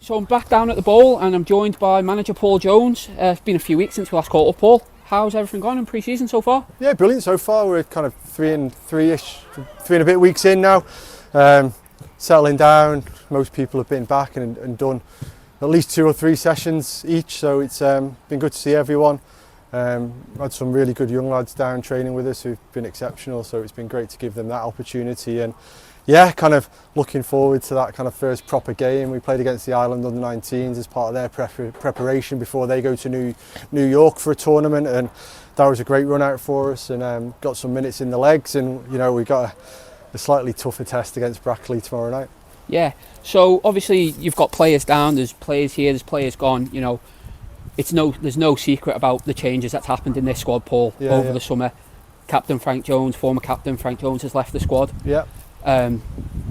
So I'm back down at the Bowl and I'm joined by manager Paul Jones. It's been a few weeks since we last caught up, Paul. How's everything gone in pre-season so far? Yeah, brilliant so far. We're kind of three and a bit weeks in now. Settling down. Most people have been back and done at least 2 or 3 sessions each, so it's been good to see everyone. Had some really good young lads down training with us who've been exceptional, so it's been great to give them that opportunity. And yeah, kind of looking forward to that kind of first proper game. We played against the Ireland under-19s as part of their preparation before they go to New York for a tournament, and that was a great run out for us, and got some minutes in the legs, and you know, we got a slightly tougher test against Brackley tomorrow night. Yeah, so obviously you've got players down, there's players here, there's players gone, you know, there's no secret about the changes that's happened in this squad, Paul, over the summer. Captain Frank Jones, former captain Frank Jones, has left the squad. Yeah.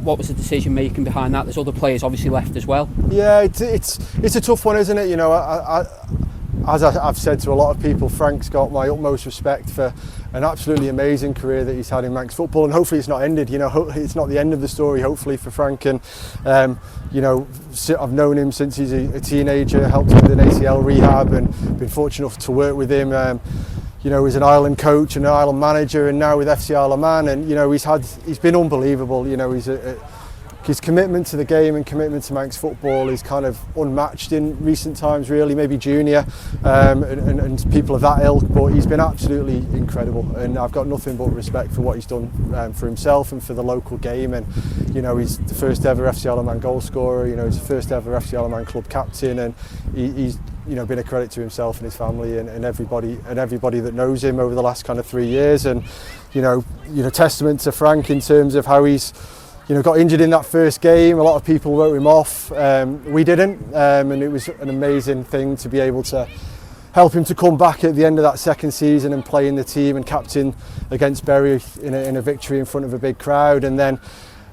What was the decision making behind that? There's other players obviously left as well. Yeah, it's a tough one, isn't it? You know, as I've said to a lot of people, Frank's got my utmost respect for an absolutely amazing career that he's had in Manx football, and hopefully it's not ended. You know, it's not the end of the story, hopefully, for Frank. And you know, I've known him since he's a teenager, helped him with an ACL rehab, and been fortunate enough to work with him. You know, he's an Ireland coach and an Ireland manager, and now with FC Isle of Man, and you know, he's been unbelievable. You know, his commitment to the game and commitment to Manx football is kind of unmatched in recent times, really, maybe junior and people of that ilk, but he's been absolutely incredible, and I've got nothing but respect for what he's done for himself and for the local game. And you know, he's the first ever FC Isle of Man goal scorer, you know, he's the first ever FC Isle of Man club captain, and he's you know, been a credit to himself and his family and everybody that knows him over the last kind of 3 years. And you know, testament to Frank in terms of how he's, you know, got injured in that first game. A lot of people wrote him off. We didn't, and it was an amazing thing to be able to help him to come back at the end of that second season and play in the team and captain against Bury in a victory in front of a big crowd, and then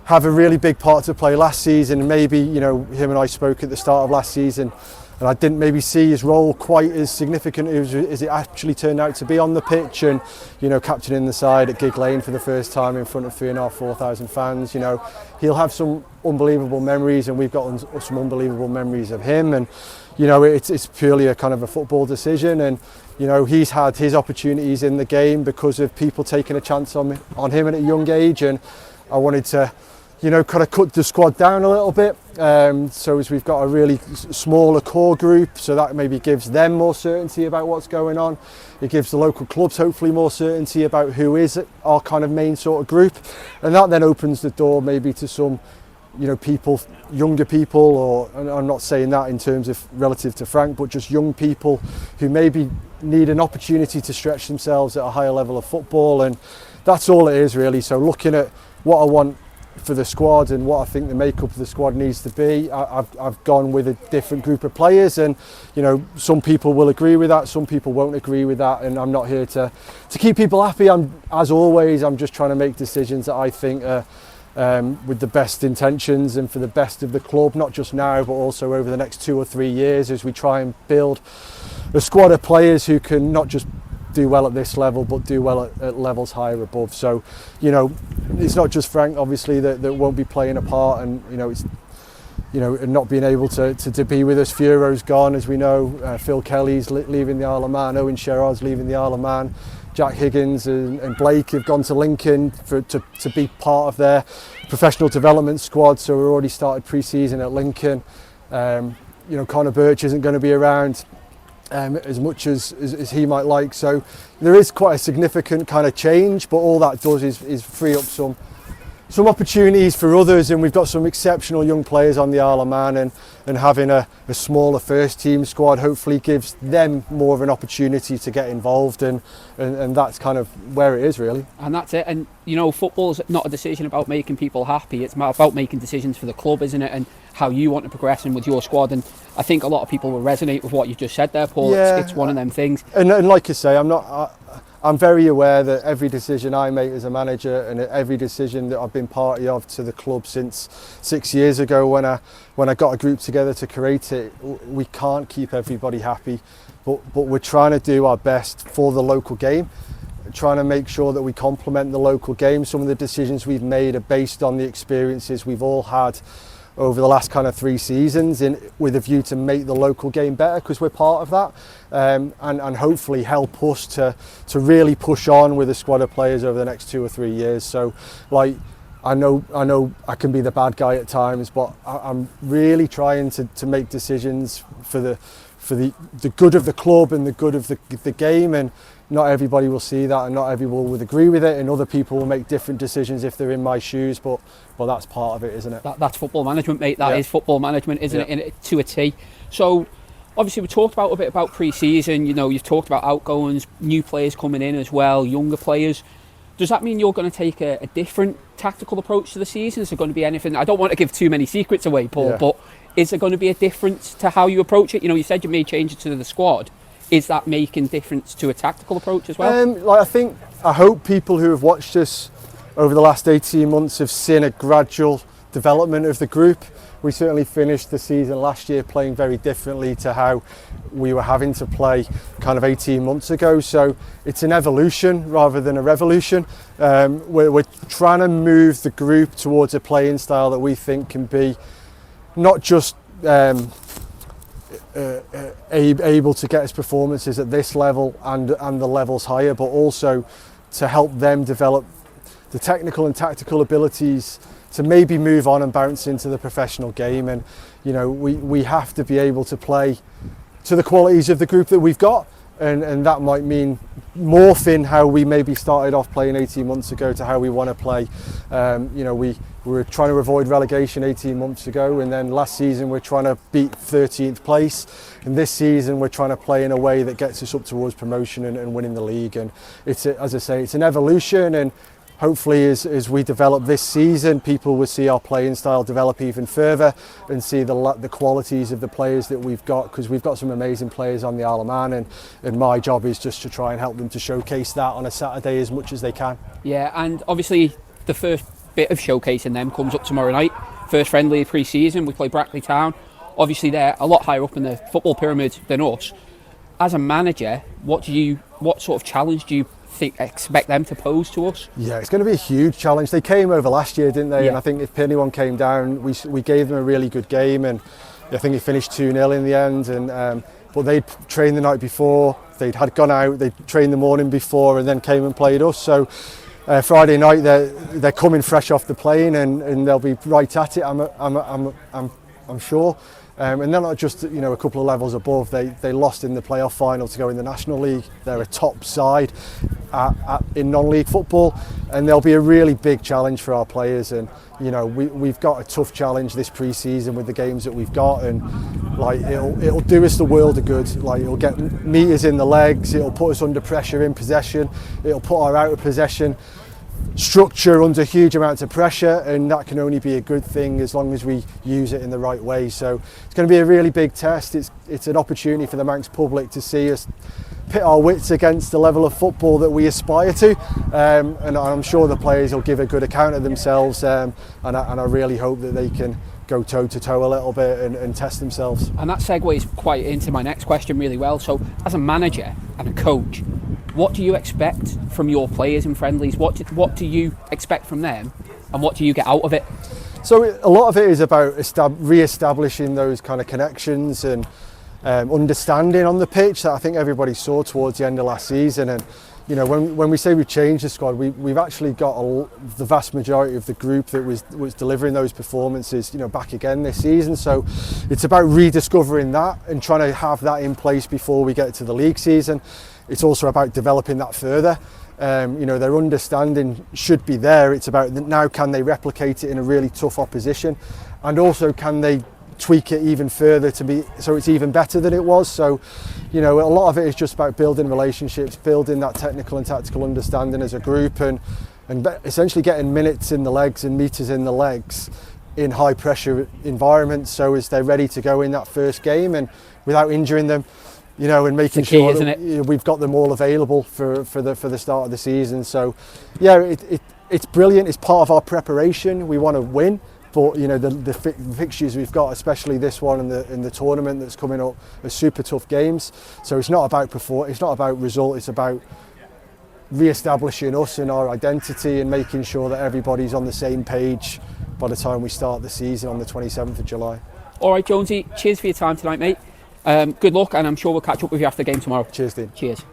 have a really big part to play last season. And maybe, you know, him and I spoke at the start of last season, and I didn't maybe see his role quite as significant as it actually turned out to be on the pitch. And you know, captaining the side at Gig Lane for the first time in front of 3,500-4,000 fans, you know, he'll have some unbelievable memories, and we've got some unbelievable memories of him. And you know, it's purely a kind of a football decision, and you know, he's had his opportunities in the game because of people taking a chance on him at a young age, and I wanted to, you know, kind of cut the squad down a little bit, so as we've got a really smaller core group, so that maybe gives them more certainty about what's going on. It gives the local clubs hopefully more certainty about who is our kind of main sort of group, and that then opens the door maybe to some, you know, people, younger people, or, and I'm not saying that in terms of relative to Frank, but just young people who maybe need an opportunity to stretch themselves at a higher level of football. And that's all it is, really. So looking at what I want for the squad and what I think the makeup of the squad needs to be, I've gone with a different group of players, and you know, some people will agree with that, some people won't agree with that, and I'm not here to keep people happy. As always, I'm just trying to make decisions that I think are with the best intentions and for the best of the club, not just now but also over the next 2 or 3 years, as we try and build a squad of players who can not just do well at this level but do well at levels higher above. So you know, it's not just Frank obviously that won't be playing a part, and you know, it's, you know, not being able to be with us. Furo's gone, as we know. Phil Kelly's leaving the Isle of Man, Owen Sherrod's leaving the Isle of Man, Jack Higgins and Blake have gone to Lincoln to be part of their professional development squad, so we've already started pre-season at Lincoln. You know, Connor Birch isn't going to be around as much as he might like, so there is quite a significant kind of change, but all that does is free up some opportunities for others, and we've got some exceptional young players on the Isle of Man, and having a smaller first team squad hopefully gives them more of an opportunity to get involved, and that's kind of where it is, really. And that's it. And you know, football's not a decision about making people happy, it's about making decisions for the club, isn't it, and how you want to progress in with your squad. And I think a lot of people will resonate with what you just said there, Paul. Yeah. It's one of them things. And like you say, I'm very aware that every decision I make as a manager, and every decision that I've been party of to the club since 6 years ago when I got a group together to create it, we can't keep everybody happy, but we're trying to do our best for the local game, trying to make sure that we complement the local game. Some of the decisions we've made are based on the experiences we've all had over the last kind of 3 seasons with a view to make the local game better, because we're part of that, and hopefully help us to really push on with a squad of players over the next 2 or 3 years. So like, I know I can be the bad guy at times, but I'm really trying to make decisions for the good of the club and the good of the game, and not everybody will see that, and not everyone will agree with it, and other people will make different decisions if they're in my shoes, but that's part of it, isn't it? That's football management, mate. That is football management, isn't it, to a T. So obviously we talked a bit about pre-season, you've talked about outgoings, new players coming in as well, younger players. Does that mean you're going to take a different tactical approach to the season? Is there going to be anything? I don't want to give too many secrets away, Paul, but is there going to be a difference to how you approach it? You said you made changes to the squad. Is that making difference to a tactical approach as well? I hope people who have watched us over the last 18 months have seen a gradual development of the group. We certainly finished the season last year playing very differently to how we were having to play kind of 18 months ago. So it's an evolution rather than a revolution. We're trying to move the group towards a playing style that we think can be not just able to get us performances at this level and the levels higher, but also to help them develop the technical and tactical abilities to maybe move on and bounce into the professional game. And we have to be able to play to the qualities of the group that we've got, and that might mean morphing how we maybe started off playing 18 months ago to how we want to play. We were trying to avoid relegation 18 months ago, and then last season we're trying to beat 13th place, and this season we're trying to play in a way that gets us up towards promotion and winning the league. And it's an evolution, and hopefully as we develop this season, people will see our playing style develop even further and see the qualities of the players that we've got, because we've got some amazing players on the Isle of Man, and my job is just to try and help them to showcase that on a Saturday as much as they can. Yeah, and obviously the first bit of showcasing them comes up tomorrow night. First friendly pre-season, we play Brackley Town. Obviously they're a lot higher up in the football pyramid than us. As a manager, what sort of challenge do you expect them to pose to us? Yeah, it's going to be a huge challenge. They came over last year, didn't they? Yeah. And I think if anyone came down, we gave them a really good game, and I think it finished 2-0 in the end. And but they'd trained the night before, they'd gone out, they'd trained the morning before, and then came and played us. So Friday night they're coming fresh off the plane, and they'll be right at it. I'm sure. And they're not just a couple of levels above. They lost in the playoff final to go in the National League. They're a top side in non-league football, and there'll be a really big challenge for our players. And we've got a tough challenge this pre-season with the games that we've got, and it'll do us the world of good. It'll get meters in the legs. It'll put us under pressure in possession. It'll put our out of possession structure under huge amounts of pressure, and that can only be a good thing as long as we use it in the right way. So it's going to be a really big test. It's an opportunity for the Manx public to see us pit our wits against the level of football that we aspire to, and I'm sure the players will give a good account of themselves, and I really hope that they can go toe to toe a little bit and test themselves. And that segues quite into my next question really well. So as a manager and a coach, what do you expect from your players in friendlies? What do you expect from them, and what do you get out of it? So a lot of it is about re-establishing those kind of connections and understanding on the pitch that I think everybody saw towards the end of last season. And when we say we've changed the squad, we've actually got the vast majority of the group that was delivering those performances back again this season. So it's about rediscovering that and trying to have that in place before we get to the league season. It's also about developing that further. Their understanding should be there. It's about now, can they replicate it in a really tough opposition, and also can they tweak it even further so it's even better than it was. So a lot of it is just about building relationships, building that technical and tactical understanding as a group, and essentially getting minutes in the legs and meters in the legs in high pressure environments, so as they're ready to go in that first game and without injuring them, and making sure that we've got them all available for the start of the season. So yeah, it's brilliant. It's part of our preparation. We want to win, but the fixtures we've got, especially this one and the tournament that's coming up, are super tough games. So it's not about it's not about result. It's about re-establishing us in our identity and making sure that everybody's on the same page by the time we start the season on the 27th of July. All right, Jonesy, cheers for your time tonight, mate. Good luck, and I'm sure we'll catch up with you after the game tomorrow. Cheers, Dean. Cheers.